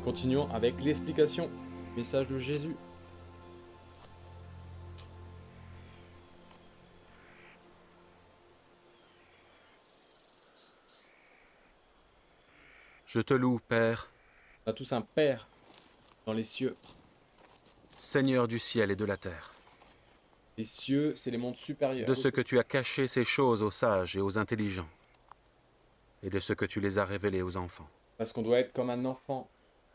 Continuons avec l'explication. Message de Jésus. Je te loue, Père, On a tous un Père dans les cieux. Seigneur du ciel et de la terre, Les cieux, c'est les mondes supérieurs. de ce que tu as caché ces choses aux sages et aux intelligents, et de ce que tu les as révélées aux enfants. Parce qu'on doit être comme un enfant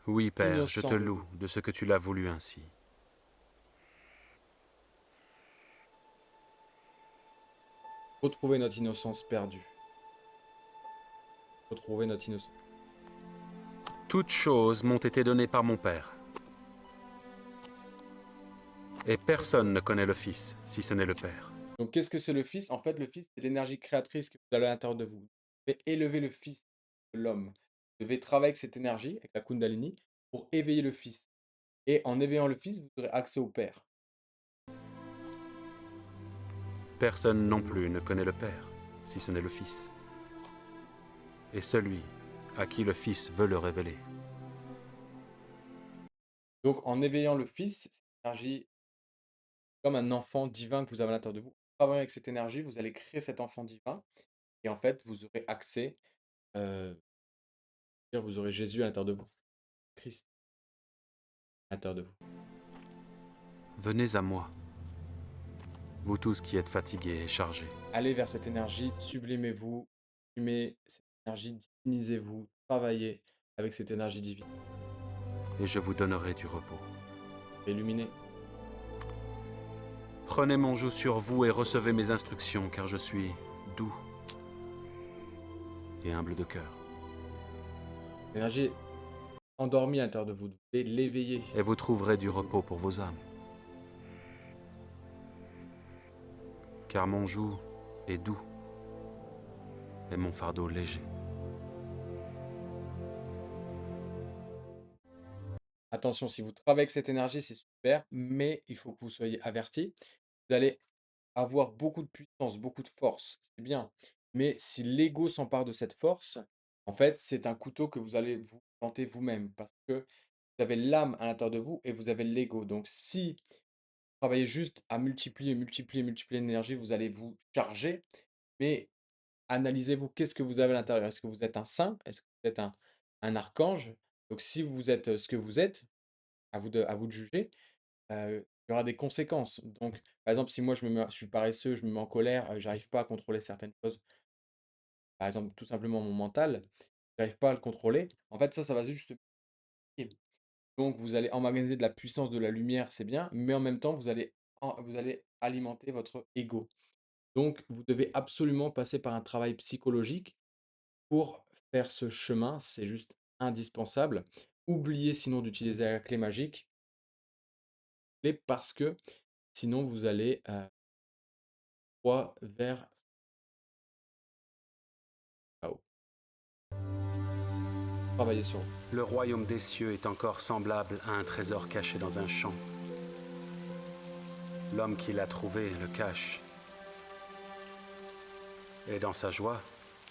Oui, Père, je te innocent. loue de ce que tu l'as voulu ainsi. Retrouver notre innocence perdue. Retrouver notre innocence. Toutes choses m'ont été données par mon Père. Et personne ne connaît le Fils, si ce n'est le Père. Donc, qu'est-ce que c'est le Fils? En fait, le Fils, c'est l'énergie créatrice que vous avez à l'intérieur de vous. Vous devez élever le Fils de l'homme. Vous devez travailler avec cette énergie, avec la Kundalini, pour éveiller le Fils. Et en éveillant le Fils, vous aurez accès au Père. Personne non plus ne connaît le Père, si ce n'est le Fils. Et celui à qui le Fils veut le révéler. Donc, en éveillant le Fils, cette énergie, comme un enfant divin que vous avez à l'intérieur de vous, en travaillant avec cette énergie, vous allez créer cet enfant divin. Et en fait, vous aurez accès, vous aurez Jésus à l'intérieur de vous, Christ à l'intérieur de vous. Venez à moi, vous tous qui êtes fatigués et chargés, Allez vers cette énergie, sublimez-vous, sublimez cette énergie, divinisez-vous, travaillez avec cette énergie divine. et je vous donnerai du repos. Illuminez. Prenez mon joug sur vous et recevez mes instructions, car je suis doux et humble de cœur. L'énergie est endormie à l'intérieur de vous, vous devez l'éveiller. Et vous trouverez du repos pour vos âmes. Car mon joug est doux et mon fardeau léger. Attention, si vous travaillez avec cette énergie, c'est super, mais il faut que vous soyez avertis. Vous allez avoir beaucoup de puissance, beaucoup de force, c'est bien. Mais si l'ego s'empare de cette force, en fait, c'est un couteau que vous allez vous planter vous-même parce que vous avez l'âme à l'intérieur de vous et vous avez l'ego. Donc, si vous travaillez juste à multiplier, multiplier, multiplier l'énergie, vous allez vous charger. Mais analysez-vous, qu'est-ce que vous avez à l'intérieur? Est-ce que vous êtes un saint? Est-ce que vous êtes un archange? Donc, si vous êtes ce que vous êtes, à vous de juger. Il y aura des conséquences. Donc, par exemple, si moi je suis paresseux, je me mets en colère, j'arrive pas à contrôler certaines choses, par exemple, tout simplement mon mental, j'arrive pas à le contrôler, en fait, ça va juste se multiplier. Donc vous allez emmagasiner de la puissance, de la lumière, c'est bien, mais en même temps, vous allez alimenter votre ego. Donc vous devez absolument passer par un travail psychologique pour faire ce chemin, c'est juste indispensable. Oubliez sinon d'utiliser la clé magique, parce que sinon vous allez, droit vers là-haut. Travailler sur vous. Le royaume des cieux est encore semblable à un trésor caché dans un champ. L'homme qui l'a trouvé le cache. Et dans sa joie,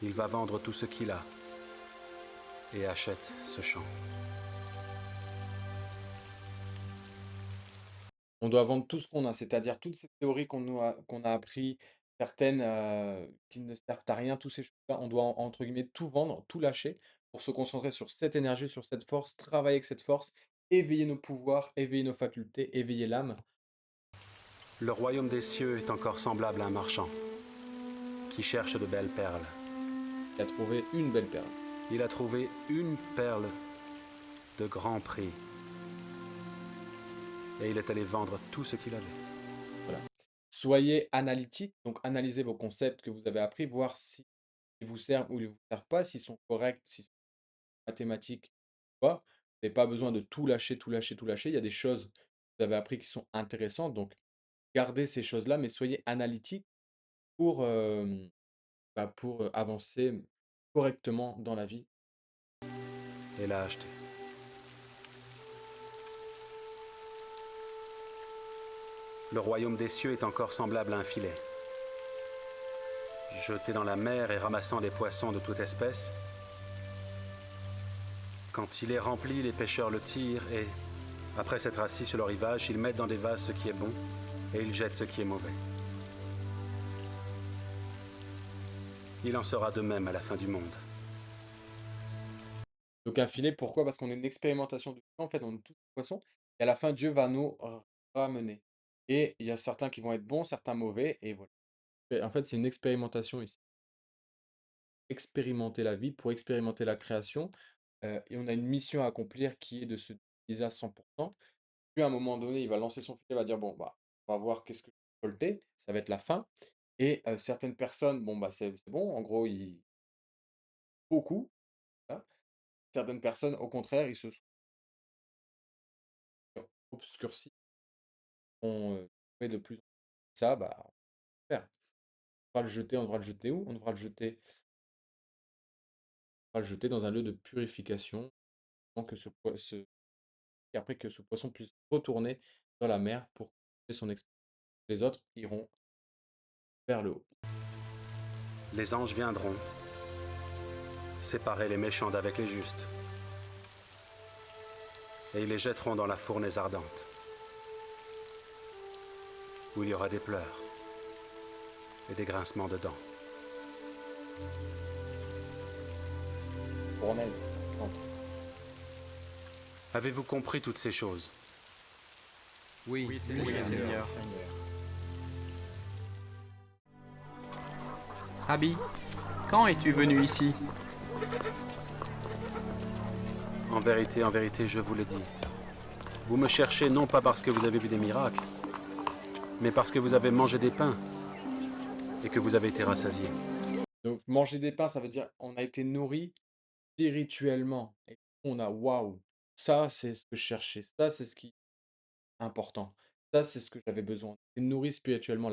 il va vendre tout ce qu'il a et achète ce champ. On doit vendre tout ce qu'on a, c'est-à-dire toutes ces théories qu'on a appris, certaines, qui ne servent à rien, tous ces choses-là, on doit entre guillemets «tout vendre», tout lâcher pour se concentrer sur cette énergie, sur cette force, travailler avec cette force, éveiller nos pouvoirs, éveiller nos facultés, éveiller l'âme. Le royaume des cieux est encore semblable à un marchand qui cherche de belles perles. Et à trouver une belle perle. Il a trouvé une perle de grand prix et il est allé vendre tout ce qu'il avait. Voilà. Soyez analytique, donc analysez vos concepts que vous avez appris, voir si ils vous servent ou ils ne vous servent pas, s'ils sont corrects, s'ils sont mathématiques ou pas. Vous n'avez pas besoin de tout lâcher, tout lâcher, tout lâcher. Il y a des choses que vous avez appris qui sont intéressantes, donc gardez ces choses-là, mais soyez analytique pour, pour avancer correctement dans la vie. Et l'a acheté. Le royaume des cieux est encore semblable à un filet. Jeté dans la mer et ramassant des poissons de toute espèce, Quand il est rempli, les pêcheurs le tirent et, après s'être assis sur le rivage, ils mettent dans des vases ce qui est bon et ils jettent ce qui est mauvais. Il en sera de même à la fin du monde. Donc un filet, pourquoi? Parce qu'on est une expérimentation de Dieu, en fait, on est tous des poissons et à la fin, Dieu va nous ramener et il y a certains qui vont être bons, certains mauvais et voilà. Et en fait, c'est une expérimentation ici. Expérimenter la vie, pour expérimenter la création, et on a une mission à accomplir qui est de se utiliser à 100. Puis à un moment donné, il va lancer son filet, il va dire: «Bon, bah, on va voir qu'est-ce que j'ai récolté», ça va être la fin et certaines personnes, bon, bah, c'est bon, en gros, ils beaucoup, hein. Certaines personnes, au contraire, ils se sont obscurcis, ont, fait de plus en plus ça, bah, on va faire. On devra le jeter, on devra le jeter où? On devra le jeter dans un lieu de purification, avant que et après que ce poisson puisse retourner dans la mer pour continuer son expérience. Les autres iront vers le haut. Les anges viendront, séparer les méchants d'avec les justes, et ils les jetteront dans la fournaise ardente, où il y aura des pleurs et des grincements de dents. Fournaise, entre. Avez-vous compris toutes ces choses? Oui, Oui, Seigneur. Seigneur. Rabbi, quand es-tu venu ici? En vérité, je vous le dis. Vous me cherchez non pas parce que vous avez vu des miracles, mais parce que vous avez mangé des pains et que vous avez été rassasiés. Donc manger des pains, ça veut dire on a été nourri spirituellement et on a waouh, ça c'est ce que je cherchais, ça c'est ce qui est important. Ça c'est ce que j'avais besoin. Être nourri spirituellement,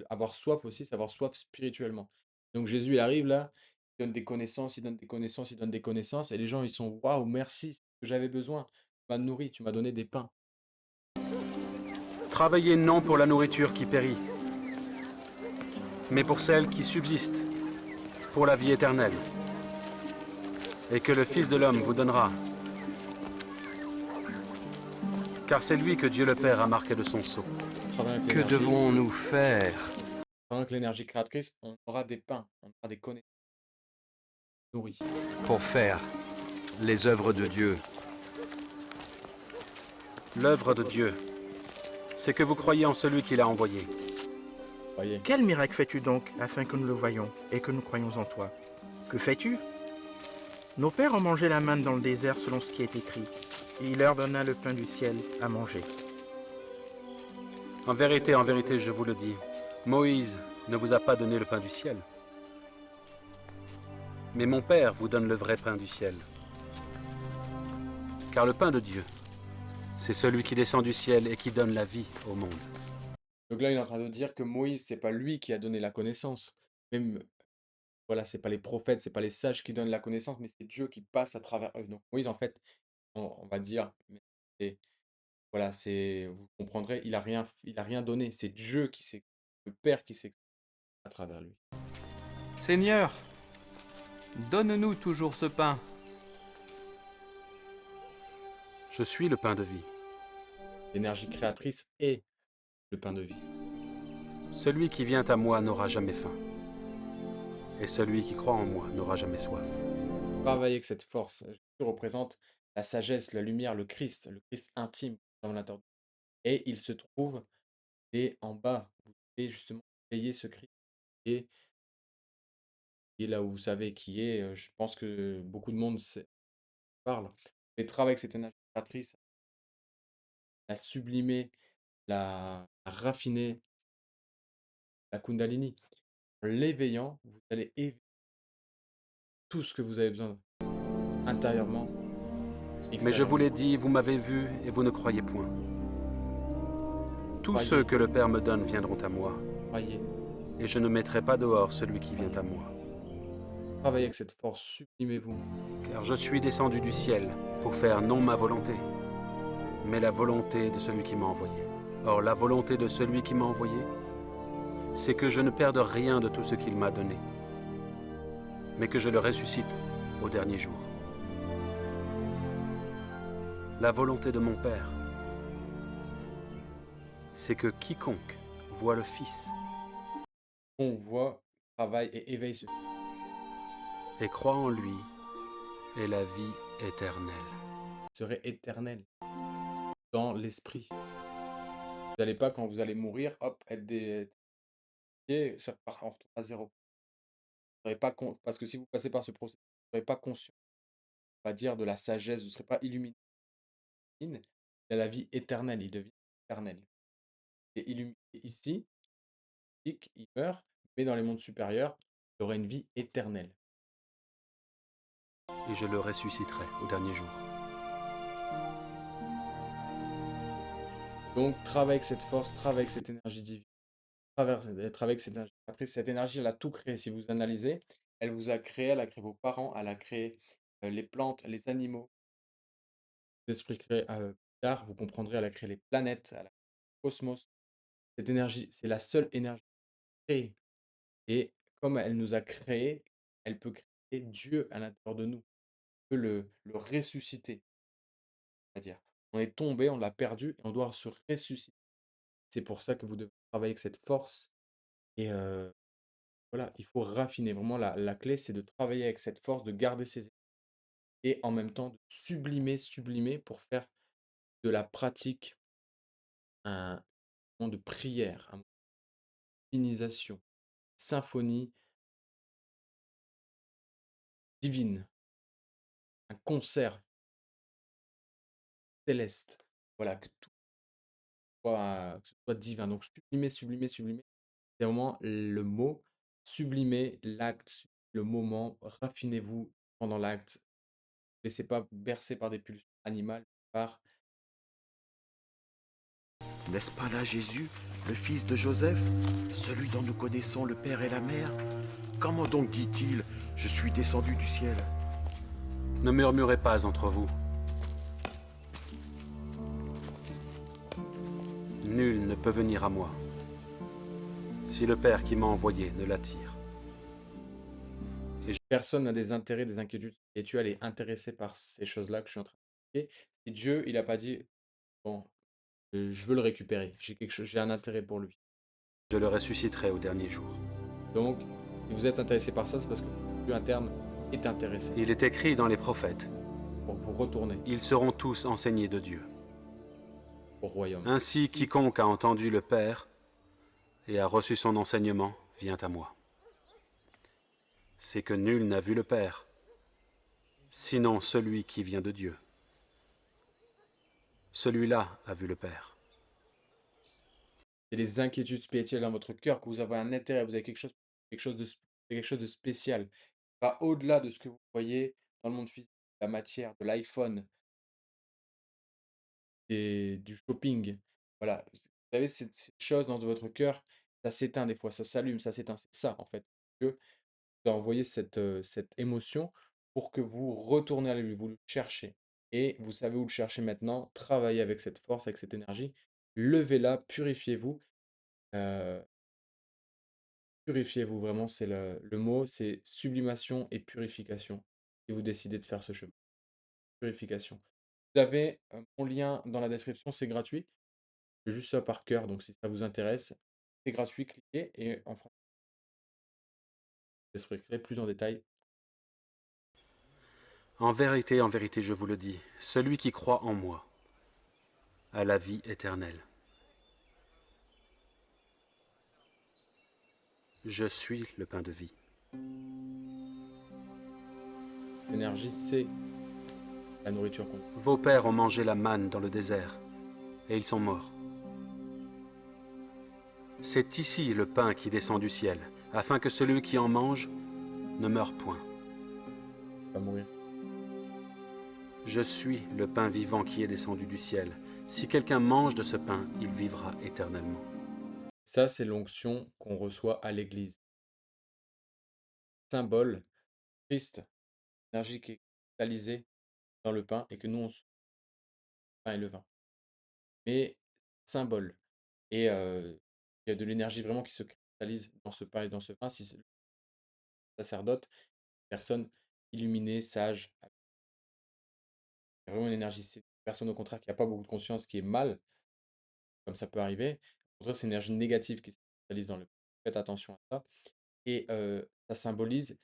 avoir soif aussi, c'est avoir soif spirituellement. Donc Jésus il arrive là, il donne des connaissances, il donne des connaissances, il donne des connaissances et les gens ils sont waouh, merci, c'est ce que j'avais besoin. Tu m'as nourri, tu m'as donné des pains. Travaillez non pour la nourriture qui périt, mais pour celle qui subsiste, pour la vie éternelle, et que le Fils de l'homme vous donnera. Car c'est lui que Dieu le Père a marqué de son sceau. Travaillant avec Que l'énergie, devons-nous faire travaillant avec l'énergie créatrice, on aura des pains, on aura des connaissances nourries. pour faire les œuvres de Dieu? L'œuvre de Dieu, c'est que vous croyez en celui qui l'a envoyé. Voyez. Quel miracle fais-tu donc, afin que nous le voyions et que nous croyions en toi? Que fais-tu? Nos pères ont mangé la manne dans le désert selon ce qui est écrit, et il leur donna le pain du ciel à manger. En vérité, je vous le dis, Moïse ne vous a pas donné le pain du ciel. Mais mon Père vous donne le vrai pain du ciel. Car le pain de Dieu, c'est celui qui descend du ciel et qui donne la vie au monde. Donc là, il est en train de dire que Moïse, c'est pas lui qui a donné la connaissance. Même, voilà, c'est pas les prophètes, c'est pas les sages qui donnent la connaissance, mais c'est Dieu qui passe à travers eux. Donc Moïse, en fait, on va dire, mais voilà, vous comprendrez, il a rien donné. C'est Dieu qui s'est, le Père qui s'est à travers lui. Seigneur, donne-nous toujours ce pain. Je suis le pain de vie. L'énergie créatrice est le pain de vie. Celui qui vient à moi n'aura jamais faim. Et celui qui croit en moi n'aura jamais soif. Travailler avec cette force. Jésus représente la sagesse, la lumière, le Christ intime dans l'intérieur. Et il se trouve et en bas. Vous devez justement payer ce Christ et qui est là où vous savez qui est. Je pense que beaucoup de monde parle. Et travaille avec cette énergie créatrice, la sublimer, la raffiner, la Kundalini. En l'éveillant, vous allez éveiller tout ce que vous avez besoin intérieurement, Mais je vous extérieurement. l'ai dit, vous m'avez vu et vous ne croyez point. Tous Croyez. ceux que le Père me donne viendront à moi, Croyez. et je ne mettrai pas dehors celui qui vient à moi. Travaillez avec cette force, sublimez-vous. Car je suis descendu du ciel pour faire non ma volonté, mais la volonté de celui qui m'a envoyé. Or, la volonté de celui qui m'a envoyé, c'est que je ne perde rien de tout ce qu'il m'a donné, mais que je le ressuscite au dernier jour. La volonté de mon Père, c'est que quiconque voit le Fils On voit, travaille et éveille ce et croit en lui ait la vie éternelle. serait éternel dans l'esprit. Vous n'allez pas, quand vous allez mourir, hop, être des et ça repart, on retourne à zéro. Vous serez pas parce que si vous passez par ce processus, vous ne serez pas conscient, on va dire, de la sagesse, vous ne serez pas illuminé. Il a la vie éternelle, il devient éternel. Et illuminé ici, il meurt, mais dans les mondes supérieurs, il aura une vie éternelle. Et je le ressusciterai au dernier jour. Donc, travaille avec cette force, travaille avec cette énergie divine, travaille avec cette énergie créatrice. Cette énergie, elle a tout créé. Si vous analysez, elle vous a créé, elle a créé vos parents, elle a créé les plantes, les animaux. Vous expliquerez plus tard, vous comprendrez, elle a créé les planètes, elle a créé le cosmos. Cette énergie, c'est la seule énergie créée. Et comme elle nous a créés, elle peut créer Dieu à l'intérieur de nous, peut le ressusciter. C'est-à-dire, on est tombé, on l'a perdu, et on doit se ressusciter. C'est pour ça que vous devez travailler avec cette force. Et voilà, il faut raffiner. Vraiment, la clé, c'est de travailler avec cette force, de garder ses et en même temps de sublimer, sublimer pour faire de la pratique un moment de prière, un moment de divinisation, symphonie divine, un concert céleste. Voilà, que tout soit, que ce soit divin. Donc sublimer, sublimer, sublimer, c'est vraiment le mot. Sublimer l'acte, le moment, raffinez-vous pendant l'acte. Ne laissez pas bercer par des pulsions animales, par N'est-ce pas là Jésus, le fils de Joseph, celui dont nous connaissons le Père et la Mère? Comment donc dit-il, je suis descendu du ciel? Ne murmurez pas entre vous. Nul ne peut venir à moi si le Père qui m'a envoyé ne l'attire. personne n'a des intérêts, des inquiétudes spirituelles et intéressé par ces choses-là que je suis en train d'expliquer. Si Dieu, il n'a pas dit, bon, je veux le récupérer, j'ai quelque chose, j'ai un intérêt pour lui. Je le ressusciterai au dernier jour. Donc, si vous êtes intéressé par ça, c'est parce que Dieu interne est intéressé Il est écrit dans les prophètes, pour vous retourner ils seront tous enseignés de Dieu. au royaume. Ainsi, quiconque a entendu le Père et a reçu son enseignement vient à moi. C'est que nul n'a vu le Père, sinon celui qui vient de Dieu. Celui-là a vu le Père. C'est les inquiétudes spirituelles dans votre cœur que vous avez un intérêt, vous avez quelque chose de spécial. Pas au-delà de ce que vous voyez dans le monde physique, de la matière, de l'iPhone, du shopping. Voilà. Vous savez, cette chose dans votre cœur, ça s'éteint des fois, ça s'allume, ça s'éteint. C'est ça, en fait. Dieu vous a envoyé cette émotion pour que vous retournez à lui, vous le cherchez. Et vous savez où le chercher maintenant. Travaillez avec cette force, avec cette énergie. Levez-la, purifiez-vous. euh, Purifiez-vous, vraiment, c'est le mot, c'est sublimation et purification. Si vous décidez de faire ce chemin. Purification. Vous avez mon lien dans la description, c'est gratuit. C'est juste ça par cœur, donc si ça vous intéresse, c'est gratuit, cliquez et en français, j'expliquerai plus en détail. En vérité, je vous le dis, celui qui croit en moi a la vie éternelle. Je suis le pain de vie. L'énergie, c'est la nourriture qu'on. Vos pères ont mangé la manne dans le désert, et ils sont morts. C'est ici le pain qui descend du ciel, afin que celui qui en mange ne meure point. Va mourir. Je suis le pain vivant qui est descendu du ciel. Si quelqu'un mange de ce pain, il vivra éternellement. Ça, c'est l'onction qu'on reçoit à l'église. Symbole, Christ, l'énergie qui est cristallisée dans le pain et que nous, on se pain et le vin. Mais symbole. Et il y a de l'énergie vraiment qui se cristallise dans ce pain et dans ce vin. Si c'est le sacerdote, personne illuminée, sage, avec vraiment une énergie personne au contraire qui a pas beaucoup de conscience, qui est mal, comme ça peut arriver. Au contraire, c'est une énergie négative qui se cristallise dans le faites attention à ça et ça symbolise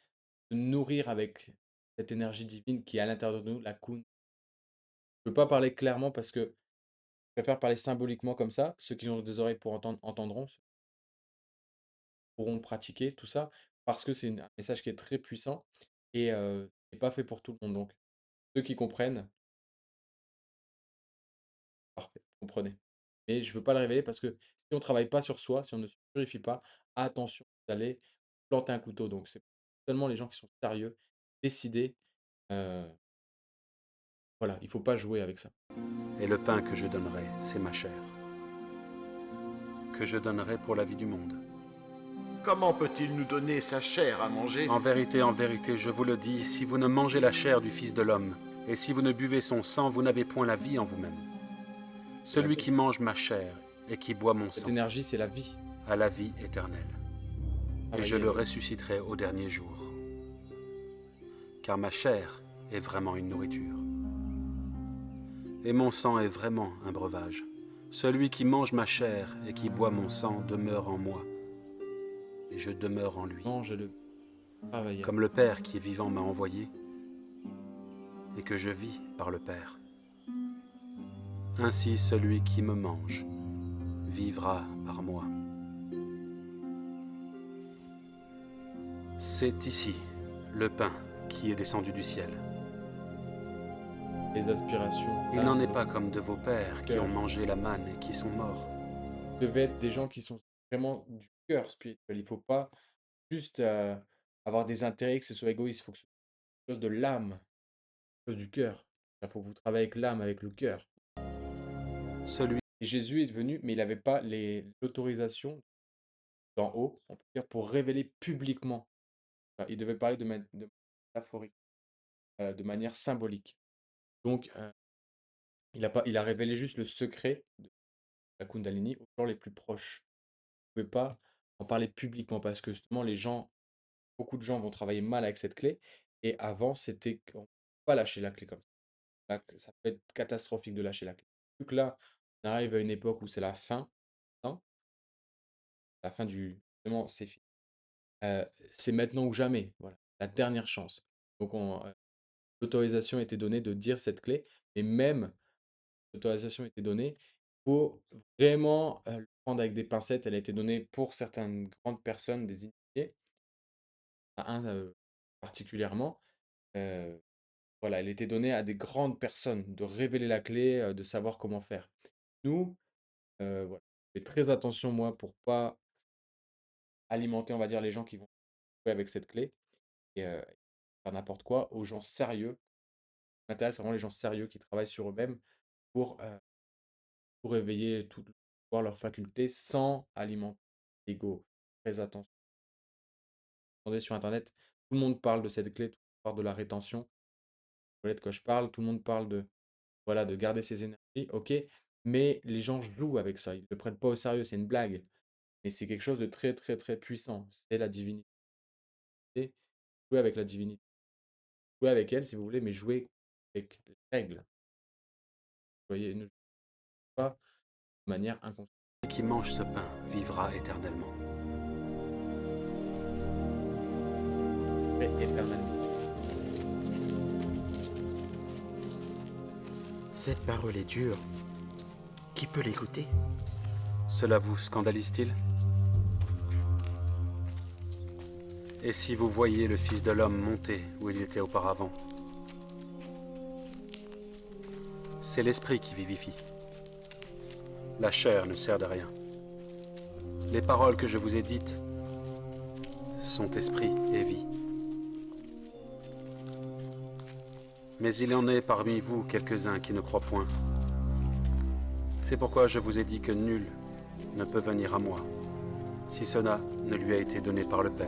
de nourrir avec cette énergie divine qui est à l'intérieur de nous, la Kun. Je peux pas parler clairement parce que je préfère parler symboliquement comme ça. Ceux qui ont des oreilles pour entendre entendront, ceux qui pourront pratiquer tout ça, parce que c'est un message qui est très puissant et pas fait pour tout le monde. Donc ceux qui comprennent, parfait, comprenez. Mais je veux pas le révéler parce que si on travaille pas sur soi, si on ne se purifie pas, attention, vous allez planter un couteau. Donc c'est seulement les gens qui sont sérieux, décidés, heu, voilà, il faut pas jouer avec ça. Et le pain que je donnerai, c'est ma chair, que je donnerai pour la vie du monde. Comment peut-il nous donner sa chair à manger? En vérité, je vous le dis, si vous ne mangez la chair du Fils de l'homme, et si vous ne buvez son sang, vous n'avez point la vie en vous-même. C'est la Celui qui vie. mange ma chair et qui boit mon Cette sang énergie, c'est la vie. a la vie éternelle, et je Travaillez le avec. ressusciterai au dernier jour. Car ma chair est vraiment une nourriture, et mon sang est vraiment un breuvage. Celui qui mange ma chair et qui boit mon sang demeure en moi, et je demeure en lui. Mangez-le, travaillez. Comme le Père qui est vivant m'a envoyé, et que je vis par le Père. Ainsi celui qui me mange vivra par moi. C'est ici le pain qui est descendu du ciel. Les aspirations. Il n'en est pas comme de vos pères qui Cœur. ont mangé la manne et qui sont morts. Devaient être des gens qui sont vraiment du cœur spirituel. Il faut pas juste avoir des intérêts, que ce soit égoïste. Il faut que ce soit quelque chose de l'âme, quelque chose du cœur. Il faut que vous travaillez avec l'âme, avec le cœur. Celui Et Jésus est venu, mais il n'avait pas l'autorisation d'en haut, on peut dire, pour révéler publiquement. Enfin, il devait parler de manière métaphorique, de manière symbolique. Donc, il a révélé juste le secret de la Kundalini aux gens les plus proches. Vous ne pouvez pas en parler publiquement parce que justement, beaucoup de gens vont travailler mal avec cette clé. Et avant, c'était qu'on ne peut pas lâcher la clé comme ça. Ça peut être catastrophique de lâcher la clé. Vu que là, on arrive à une époque où c'est la fin, hein, la fin justement, c'est fini. C'est maintenant ou jamais, voilà, la dernière chance. Donc l'autorisation a été donnée de dire cette clé, et même l'autorisation a été donnée, il faut vraiment, le prendre avec des pincettes. Elle a été donnée pour certaines grandes personnes, des initiés, à un, particulièrement, heu, voilà, elle était donnée à des grandes personnes de révéler la clé, de savoir comment faire. Nous, voilà, je fais très attention moi pour pas alimenter, on va dire, les gens qui vont jouer avec cette clé et faire n'importe quoi aux gens sérieux. Ce qui m'intéresse, c'est vraiment les gens sérieux qui travaillent sur eux-mêmes pour, heu, pour éveiller tout voir leurs facultés sans alimenter l'ego. Très attention. Attendez sur internet, tout le monde parle de cette clé, tout le monde parle de la rétention. Vous voyez de quoi je parle? Tout le monde parle de, voilà, de garder ses énergies, OK, mais les gens jouent avec ça, ils ne le prennent pas au sérieux, c'est une blague. Mais c'est quelque chose de très, très, très puissant. C'est la divinité. Jouez avec la divinité. Jouez avec elle si vous voulez, mais jouez avec les règles. Voyez, ne jouez pas de manière inconsciente qui mange ce pain vivra éternellement. et éternellement. Cette parole est dure. Qui peut l'écouter? Cela vous scandalise-t-il? Et si vous voyez le Fils de l'homme monter où il était auparavant? C'est l'esprit qui vivifie. La chair ne sert de rien. Les paroles que je vous ai dites sont esprit et vie. Mais il en est parmi vous quelques-uns qui ne croient point. C'est pourquoi je vous ai dit que nul ne peut venir à moi, si cela ne lui a été donné par le Père.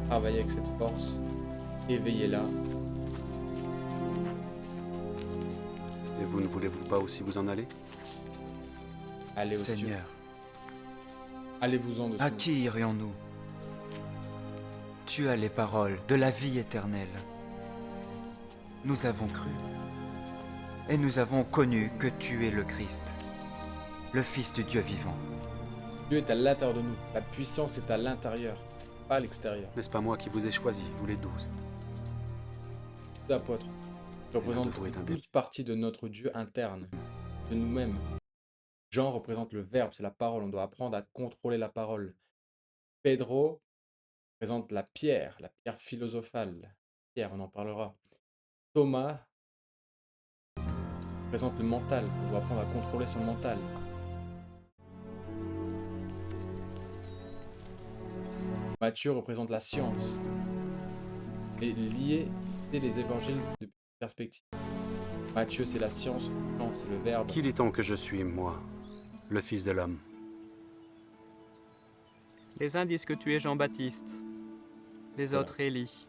Travaillez avec cette force, éveillez-la. Et vous ne voulez-vous pas aussi vous en aller? Allez au ciel. Seigneur, Allez-vous-en de à son qui irions-nous? Tu tu as les paroles de la vie éternelle. Nous avons cru et nous avons connu que tu es le Christ, le Fils du Dieu vivant. Dieu est à l'intérieur de nous. La puissance est à l'intérieur, pas à l'extérieur. N'est-ce pas moi qui vous ai choisi, vous les 12? Deux apôtres qui l'un de représentent vous est un démon. 12 parties de notre Dieu interne, de nous-mêmes. Jean représente le verbe, c'est la parole. On doit apprendre à contrôler la parole. Pedro représente la pierre philosophale. Pierre, on en parlera. Thomas représente le mental. On doit apprendre à contrôler son mental. Matthieu représente la science. Et lier les évangiles depuis une perspective. Matthieu, c'est la science. Jean, c'est le verbe. Qui dit-on que je suis, moi, le Fils de l'homme? Les uns disent que tu es Jean-Baptiste, les Voilà. autres Élie,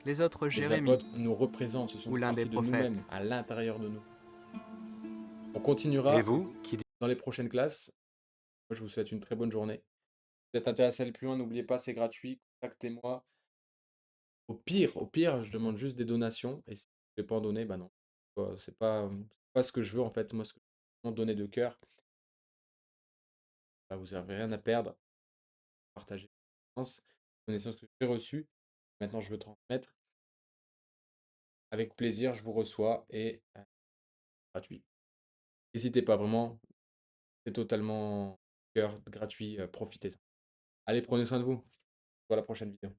les autres Les Jérémie. apôtres nous représentent, ce sont ou des l'un des parties de nous-mêmes, prophètes. à l'intérieur de nous. On continuera Et vous, qui dites dans les prochaines classes. Moi, je vous souhaite une très bonne journée. Si vous êtes intéressé à aller plus loin, n'oubliez pas, c'est gratuit. Contactez-moi. Au pire, je demande juste des donations. Et si vous ne voulez pas en donner, bah non. C'est pas ce que je veux en fait. Moi, ce que je veux, c'est donner de cœur. Bah, vous n'avez rien à perdre. Partagez les connaissances que j'ai reçues. Maintenant, je veux transmettre. Avec plaisir, je vous reçois et gratuit. N'hésitez pas vraiment. C'est totalement cœur gratuit. Profitez-en. Allez, prenez soin de vous. À la prochaine vidéo.